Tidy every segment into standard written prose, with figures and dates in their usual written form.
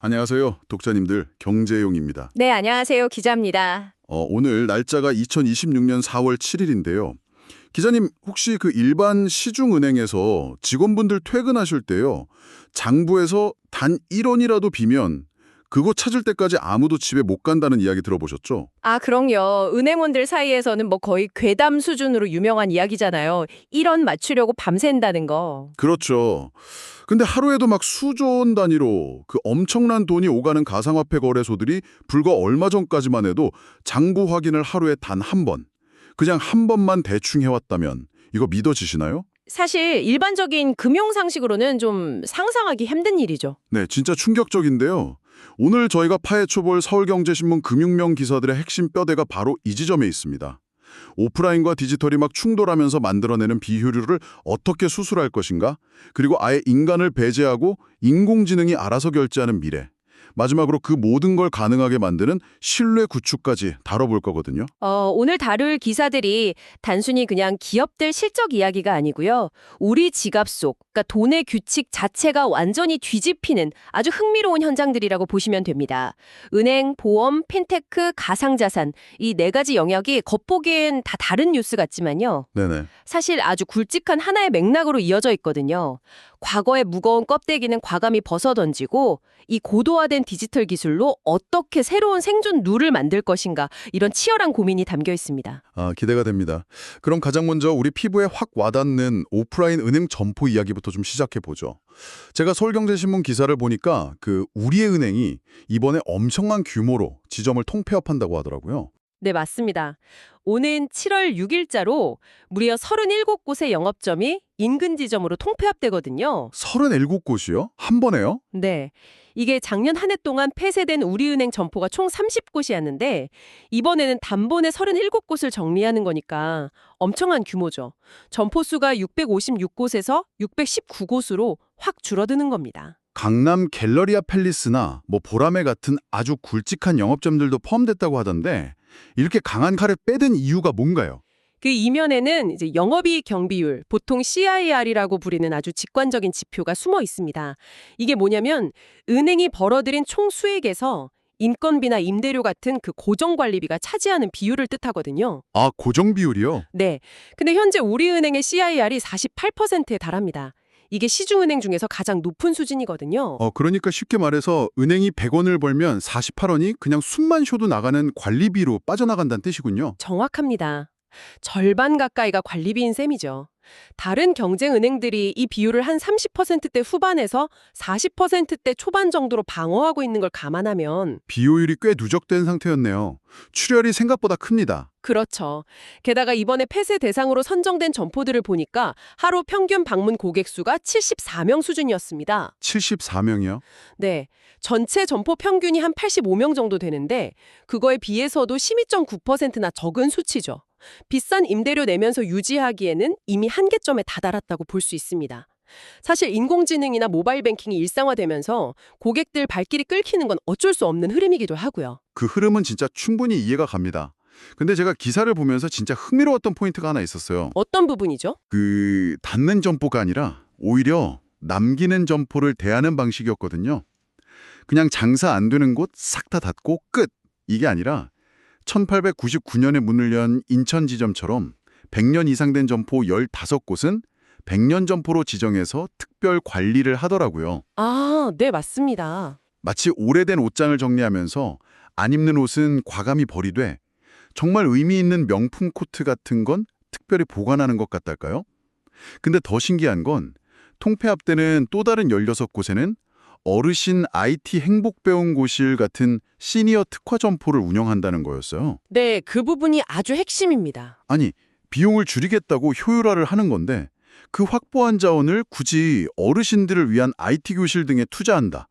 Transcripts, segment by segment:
안녕하세요, 독자님들. 경제용입니다. 네, 안녕하세요. 기자입니다. 오늘 날짜가 2026년 4월 7일인데요. 기자님, 혹시 그 일반 시중은행에서 직원분들 퇴근하실 때요, 장부에서 단 1원이라도 비면 그거 찾을 때까지 아무도 집에 못 간다는 이야기 들어보셨죠? 아, 그럼요. 은행원들 사이에서는 뭐 거의 괴담 수준으로 유명한 이야기잖아요. 1원 맞추려고 밤샌다는 거. 그렇죠. 근데 하루에도 막 수조 원 단위로 그 엄청난 돈이 오가는 가상화폐 거래소들이 불과 얼마 전까지만 해도 장부 확인을 하루에 단 한 번, 그냥 한 번만 대충 해왔다면 이거 믿어지시나요? 사실 일반적인 금융 상식으로는 좀 상상하기 힘든 일이죠. 네, 진짜 충격적인데요. 오늘 저희가 파헤쳐볼 서울경제신문 금융명 기사들의 핵심 뼈대가 바로 이 지점에 있습니다. 오프라인과 디지털이 막 충돌하면서 만들어내는 비효율을 어떻게 수술할 것인가? 그리고 아예 인간을 배제하고 인공지능이 알아서 결제하는 미래. 마지막으로 그 모든 걸 가능하게 만드는 신뢰 구축까지 다뤄볼 거거든요. 오늘 다룰 기사들이 단순히 그냥 기업들 실적 이야기가 아니고요. 우리 지갑 속, 그러니까 돈의 규칙 자체가 완전히 뒤집히는 아주 흥미로운 현장들이라고 보시면 됩니다. 은행, 보험, 핀테크, 가상자산 이 네 가지 영역이 겉보기엔 다 다른 뉴스 같지만요. 네네. 사실 아주 굵직한 하나의 맥락으로 이어져 있거든요. 과거의 무거운 껍데기는 과감히 벗어던지고 이 고도화된 디지털 기술로 어떻게 새로운 생존 룰을 만들 것인가 이런 치열한 고민이 담겨 있습니다. 기대가 됩니다. 그럼 가장 먼저 우리 피부에 확 와닿는 오프라인 은행 점포 이야기부터 좀 시작해 보죠. 제가 서울경제신문 기사를 보니까 그 우리의 은행이 이번에 엄청난 규모로 지점을 통폐합한다고 하더라고요. 네, 맞습니다. 오는 7월 6일자로 무려 37곳의 영업점이 인근 지점으로 통폐합되거든요. 37곳이요? 한 번에요? 네. 이게 작년 한 해 동안 폐쇄된 우리은행 점포가 총 30곳이었는데 이번에는 단번에 37곳을 정리하는 거니까 엄청난 규모죠. 점포 수가 656곳에서 619곳으로 확 줄어드는 겁니다. 강남 갤러리아 팰리스나 뭐 보라매 같은 아주 굵직한 영업점들도 포함됐다고 하던데 이렇게 강한 칼을 빼든 이유가 뭔가요? 그 이면에는 이제 영업이익 경비율, 보통 CIR이라고 부르는 아주 직관적인 지표가 숨어 있습니다. 이게 뭐냐면 은행이 벌어들인 총 수익에서 인건비나 임대료 같은 그 고정관리비가 차지하는 비율을 뜻하거든요. 아, 고정 비율이요? 네. 근데 현재 우리은행의 CIR이 48%에 달합니다. 이게 시중은행 중에서 가장 높은 수준이거든요. 그러니까 쉽게 말해서 은행이 100원을 벌면 48원이 그냥 숨만 쉬어도 나가는 관리비로 빠져나간다는 뜻이군요. 정확합니다. 절반 가까이가 관리비인 셈이죠. 다른 경쟁은행들이 이 비율을 한 30%대 후반에서 40%대 초반 정도로 방어하고 있는 걸 감안하면 비효율이 꽤 누적된 상태였네요. 출혈이 생각보다 큽니다. 그렇죠. 게다가 이번에 폐쇄 대상으로 선정된 점포들을 보니까 하루 평균 방문 고객 수가 74명 수준이었습니다. 74명이요? 네. 전체 점포 평균이 한 85명 정도 되는데 그거에 비해서도 12.9%나 적은 수치죠. 비싼 임대료 내면서 유지하기에는 이미 한계점에 다다랐다고 볼 수 있습니다. 사실 인공지능이나 모바일 뱅킹이 일상화되면서 고객들 발길이 끊기는 건 어쩔 수 없는 흐름이기도 하고요. 그 흐름은 진짜 충분히 이해가 갑니다. 근데 제가 기사를 보면서 진짜 흥미로웠던 포인트가 하나 있었어요. 어떤 부분이죠? 그 닫는 점포가 아니라 오히려 남기는 점포를 대하는 방식이었거든요. 그냥 장사 안 되는 곳 싹 다 닫고 끝! 이게 아니라 1899년에 문을 연 인천 지점처럼 100년 이상 된 점포 15곳은 100년 점포로 지정해서 특별 관리를 하더라고요. 아, 네, 맞습니다. 마치 오래된 옷장을 정리하면서 안 입는 옷은 과감히 버리되 정말 의미 있는 명품 코트 같은 건 특별히 보관하는 것 같달까요? 근데 더 신기한 건 통폐합 때는 또 다른 16곳에는 어르신 IT 행복배움고실 같은 시니어 특화 점포를 운영한다는 거였어요. 네, 그 부분이 아주 핵심입니다. 아니, 비용을 줄이겠다고 효율화를 하는 건데 그 확보한 자원을 굳이 어르신들을 위한 IT 교실 등에 투자한다.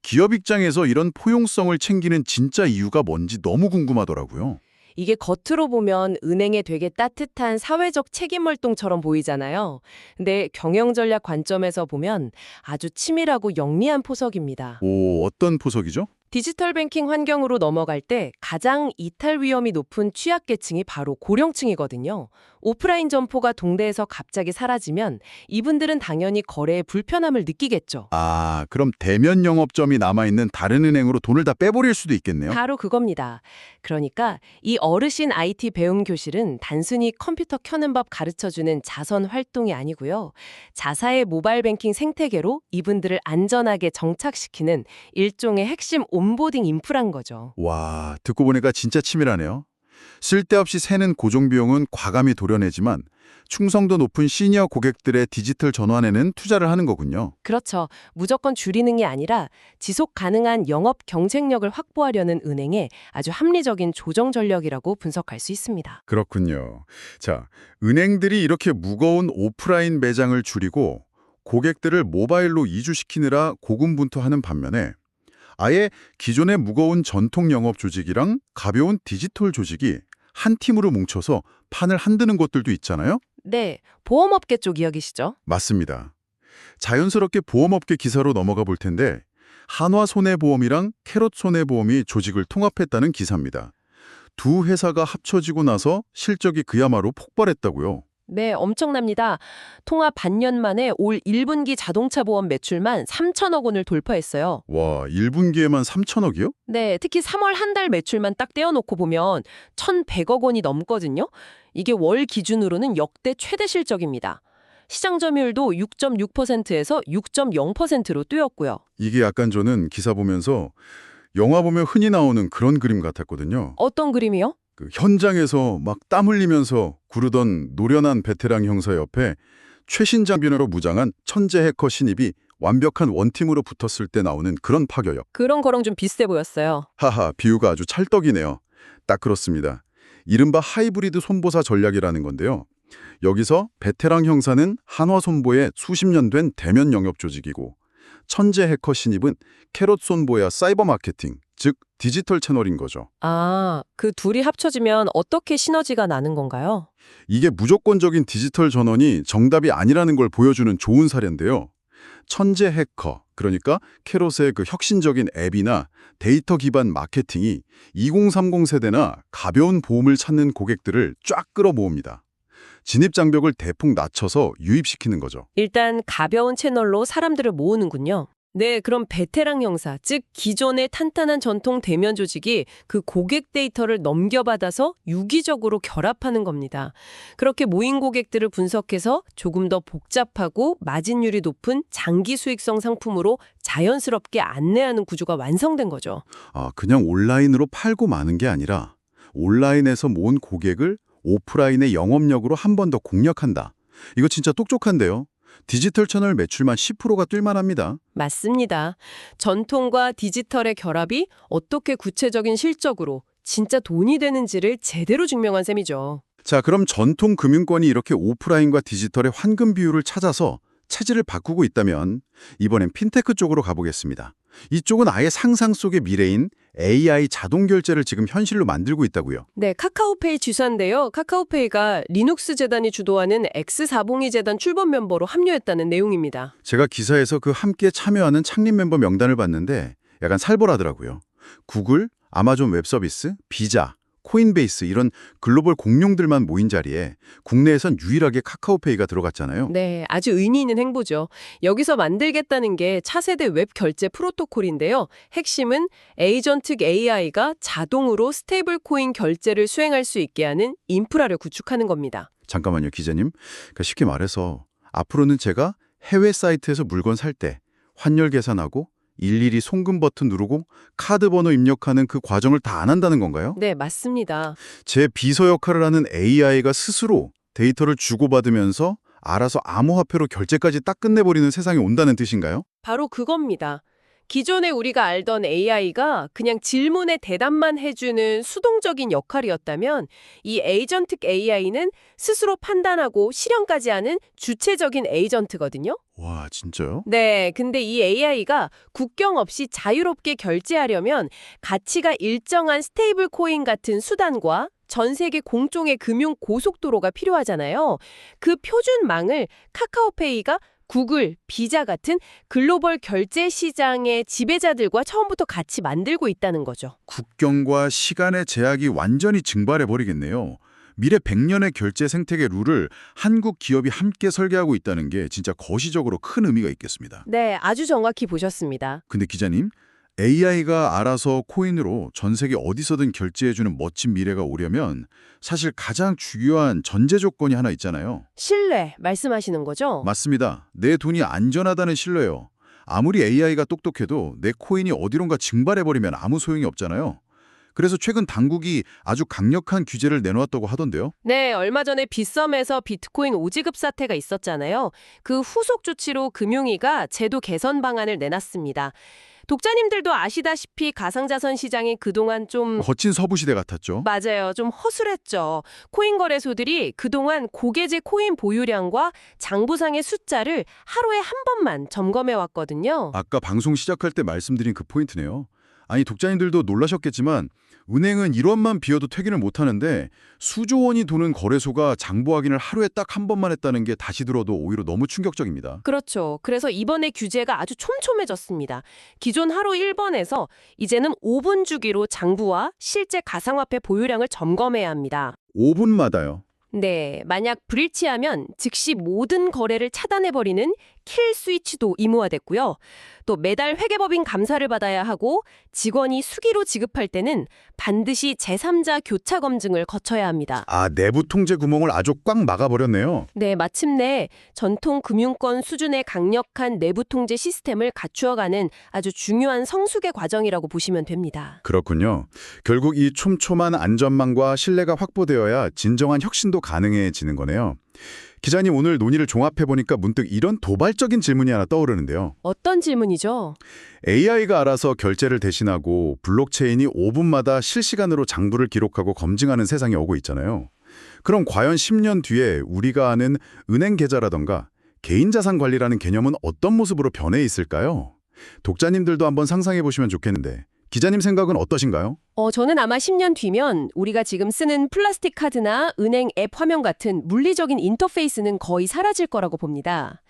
기업 입장에서 이런 포용성을 챙기는 진짜 이유가 뭔지 너무 궁금하더라고요. 이게 겉으로 보면 은행의 되게 따뜻한 사회적 책임 활동처럼 보이잖아요. 근데 경영 전략 관점에서 보면 아주 치밀하고 영리한 포석입니다. 오, 어떤 포석이죠? 디지털 뱅킹 환경으로 넘어갈 때 가장 이탈 위험이 높은 취약계층이 바로 고령층이거든요. 오프라인 점포가 동대에서 갑자기 사라지면 이분들은 당연히 거래에 불편함을 느끼겠죠. 아, 그럼 대면 영업점이 남아있는 다른 은행으로 돈을 다 빼버릴 수도 있겠네요. 바로 그겁니다. 그러니까 이 어르신 IT 배움 교실은 단순히 컴퓨터 켜는 법 가르쳐주는 자선 활동이 아니고요. 자사의 모바일 뱅킹 생태계로 이분들을 안전하게 정착시키는 일종의 핵심 온보딩 인프라인 거죠. 와, 듣고 보니까 진짜 치밀하네요. 쓸데없이 새는 고정비용은 과감히 도려내지만 충성도 높은 시니어 고객들의 디지털 전환에는 투자를 하는 거군요. 그렇죠. 무조건 줄이는 게 아니라 지속 가능한 영업 경쟁력을 확보하려는 은행의 아주 합리적인 조정 전략이라고 분석할 수 있습니다. 그렇군요. 자, 은행들이 이렇게 무거운 오프라인 매장을 줄이고 고객들을 모바일로 이주시키느라 고군분투하는 반면에 아예 기존의 무거운 전통 영업 조직이랑 가벼운 디지털 조직이 한 팀으로 뭉쳐서 판을 흔드는 곳들도 있잖아요? 네, 보험업계 쪽 이야기시죠? 맞습니다. 자연스럽게 보험업계 기사로 넘어가 볼 텐데 한화손해보험이랑 캐롯손해보험이 조직을 통합했다는 기사입니다. 두 회사가 합쳐지고 나서 실적이 그야말로 폭발했다고요. 네, 엄청납니다. 통합 반년 만에 올 1분기 자동차 보험 매출만 3천억 원을 돌파했어요. 와, 1분기에만 3천억이요? 네, 특히 3월 한 달 매출만 딱 떼어놓고 보면 1,100억 원이 넘거든요. 이게 월 기준으로는 역대 최대 실적입니다. 시장 점유율도 6.6%에서 6.0%로 뛰었고요. 이게 약간 저는 기사 보면서 영화 보면 흔히 나오는 그런 그림 같았거든요. 어떤 그림이요? 그 현장에서 막 땀 흘리면서 구르던 노련한 베테랑 형사 옆에 최신 장비로 무장한 천재 해커 신입이 완벽한 원팀으로 붙었을 때 나오는 그런 파괴력. 그런 거랑 좀 비슷해 보였어요. 하하, 비유가 아주 찰떡이네요. 딱 그렇습니다. 이른바 하이브리드 손보사 전략이라는 건데요. 여기서 베테랑 형사는 한화손보의 수십 년 된 대면 영업 조직이고 천재 해커 신입은 캐롯손보야 사이버 마케팅, 즉 디지털 채널인 거죠. 아, 그 둘이 합쳐지면 어떻게 시너지가 나는 건가요? 이게 무조건적인 디지털 전원이 정답이 아니라는 걸 보여주는 좋은 사례인데요. 천재 해커, 그러니까 캐롯의 그 혁신적인 앱이나 데이터 기반 마케팅이 2030 세대나 가벼운 보험을 찾는 고객들을 쫙 끌어모읍니다. 진입 장벽을 대폭 낮춰서 유입시키는 거죠. 일단 가벼운 채널로 사람들을 모으는군요. 네, 그럼 베테랑 형사, 즉 기존의 탄탄한 전통 대면 조직이 그 고객 데이터를 넘겨받아서 유기적으로 결합하는 겁니다. 그렇게 모인 고객들을 분석해서 조금 더 복잡하고 마진율이 높은 장기 수익성 상품으로 자연스럽게 안내하는 구조가 완성된 거죠. 아, 그냥 온라인으로 팔고 마는 게 아니라 온라인에서 모은 고객을 오프라인의 영업력으로 한 번 더 공략한다. 이거 진짜 똑똑한데요. 디지털 채널 매출만 10%가 뛸만합니다. 맞습니다. 전통과 디지털의 결합이 어떻게 구체적인 실적으로 진짜 돈이 되는지를 제대로 증명한 셈이죠. 자, 그럼 전통 금융권이 이렇게 오프라인과 디지털의 환금 비율을 찾아서 체질을 바꾸고 있다면 이번엔 핀테크 쪽으로 가보겠습니다. 이쪽은 아예 상상 속의 미래인 AI 자동 결제를 지금 현실로 만들고 있다고요. 네, 카카오페이 주사인데요. 카카오페이가 리눅스 재단이 주도하는 X402 재단 출범 멤버로 합류했다는 내용입니다. 제가 기사에서 그 함께 참여하는 창립 멤버 명단을 봤는데 약간 살벌하더라고요. 구글, 아마존 웹서비스, 비자, 코인베이스 이런 글로벌 공룡들만 모인 자리에 국내에선 유일하게 카카오페이가 들어갔잖아요. 네, 아주 의미 있는 행보죠. 여기서 만들겠다는 게 차세대 웹 결제 프로토콜인데요. 핵심은 에이전틱 AI가 자동으로 스테이블 코인 결제를 수행할 수 있게 하는 인프라를 구축하는 겁니다. 잠깐만요, 기자님. 그러니까 쉽게 말해서 앞으로는 제가 해외 사이트에서 물건 살 때 환율 계산하고 일일이 송금 버튼 누르고 카드 번호 입력하는 그 과정을 다 안 한다는 건가요? 네, 맞습니다. 제 비서 역할을 하는 AI가 스스로 데이터를 주고받으면서 알아서 암호화폐로 결제까지 딱 끝내버리는 세상이 온다는 뜻인가요? 바로 그겁니다. 기존에 우리가 알던 AI가 그냥 질문에 대답만 해주는 수동적인 역할이었다면 이 에이전틱 AI는 스스로 판단하고 실현까지 하는 주체적인 에이전트거든요. 와, 진짜요? 네, 근데 이 AI가 국경 없이 자유롭게 결제하려면 가치가 일정한 스테이블 코인 같은 수단과 전 세계 공통의 금융 고속도로가 필요하잖아요. 그 표준망을 카카오페이가 구글, 비자 같은 글로벌 결제 시장의 지배자들과 처음부터 같이 만들고 있다는 거죠. 국경과 시간의 제약이 완전히 증발해버리겠네요. 미래 100년의 결제 생태계 룰을 한국 기업이 함께 설계하고 있다는 게 진짜 거시적으로 큰 의미가 있겠습니다. 네, 아주 정확히 보셨습니다. 근데 기자님, AI가 알아서 코인으로 전 세계 어디서든 결제해주는 멋진 미래가 오려면 사실 가장 중요한 전제 조건이 하나 있잖아요. 신뢰 말씀하시는 거죠? 맞습니다. 내 돈이 안전하다는 신뢰요. 아무리 AI가 똑똑해도 내 코인이 어디론가 증발해버리면 아무 소용이 없잖아요. 그래서 최근 당국이 아주 강력한 규제를 내놓았다고 하던데요. 네, 얼마 전에 빗썸에서 비트코인 오지급 사태가 있었잖아요. 그 후속 조치로 금융위가 제도 개선 방안을 내놨습니다. 독자님들도 아시다시피 가상자산 시장이 그동안 좀 거친 서부 시대 같았죠. 맞아요. 좀 허술했죠. 코인 거래소들이 그동안 고계제 코인 보유량과 장부상의 숫자를 하루에 한 번만 점검해 왔거든요. 아까 방송 시작할 때 말씀드린 그 포인트네요. 아니 독자님들도 놀라셨겠지만 은행은 1원만 비워도 퇴근을 못하는데 수조 원이 도는 거래소가 장부 확인을 하루에 딱 한 번만 했다는 게 다시 들어도 오히려 너무 충격적입니다. 그렇죠. 그래서 이번에 규제가 아주 촘촘해졌습니다. 기존 하루 1번에서 이제는 5분 주기로 장부와 실제 가상화폐 보유량을 점검해야 합니다. 5분마다요. 네, 만약 불일치하면 즉시 모든 거래를 차단해버리는 킬 스위치도 의무화됐고요. 또 매달 회계법인 감사를 받아야 하고 직원이 수기로 지급할 때는 반드시 제3자 교차 검증을 거쳐야 합니다. 아, 내부 통제 구멍을 아주 꽉 막아버렸네요. 네, 마침내 전통 금융권 수준의 강력한 내부 통제 시스템을 갖추어가는 아주 중요한 성숙의 과정이라고 보시면 됩니다. 그렇군요. 결국 이 촘촘한 안전망과 신뢰가 확보되어야 진정한 혁신도 가능해지는 거네요. 기자님 오늘 논의를 종합해보니까 문득 이런 도발적인 질문이 하나 떠오르는데요. 어떤 질문이죠? AI가 알아서 결제를 대신하고 블록체인이 5분마다 실시간으로 장부를 기록하고 검증하는 세상이 오고 있잖아요. 그럼 과연 10년 뒤에 우리가 아는 은행 계좌라던가 개인자산 관리라는 개념은 어떤 모습으로 변해 있을까요? 독자님들도 한번 상상해 보시면 좋겠는데 기자님 생각은 어떠신가요? 저는 아마 10년 뒤면 우리가 지금 쓰는 플라스틱 카드나 은행 앱 화면 같은 물리적인 인터페이스는 거의 사라질 거라고 봅니다.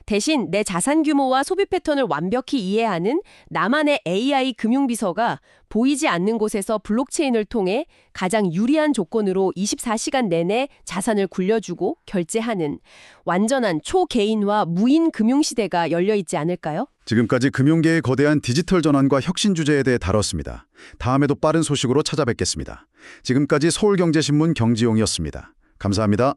대신 내 자산 규모와 소비 패턴을 완벽히 이해하는 나만의 AI 금융비서가 보이지 않는 곳에서 블록체인을 통해 가장 유리한 조건으로 24시간 내내 자산을 굴려주고 결제하는 완전한 초개인화 무인 금융시대가 열려있지 않을까요? 지금까지 금융계의 거대한 디지털 전환과 혁신 주제에 대해 다뤘습니다. 다음에도 빠른 소식으로 찾아뵙겠습니다. 지금까지 서울경제신문 경지용이었습니다. 감사합니다.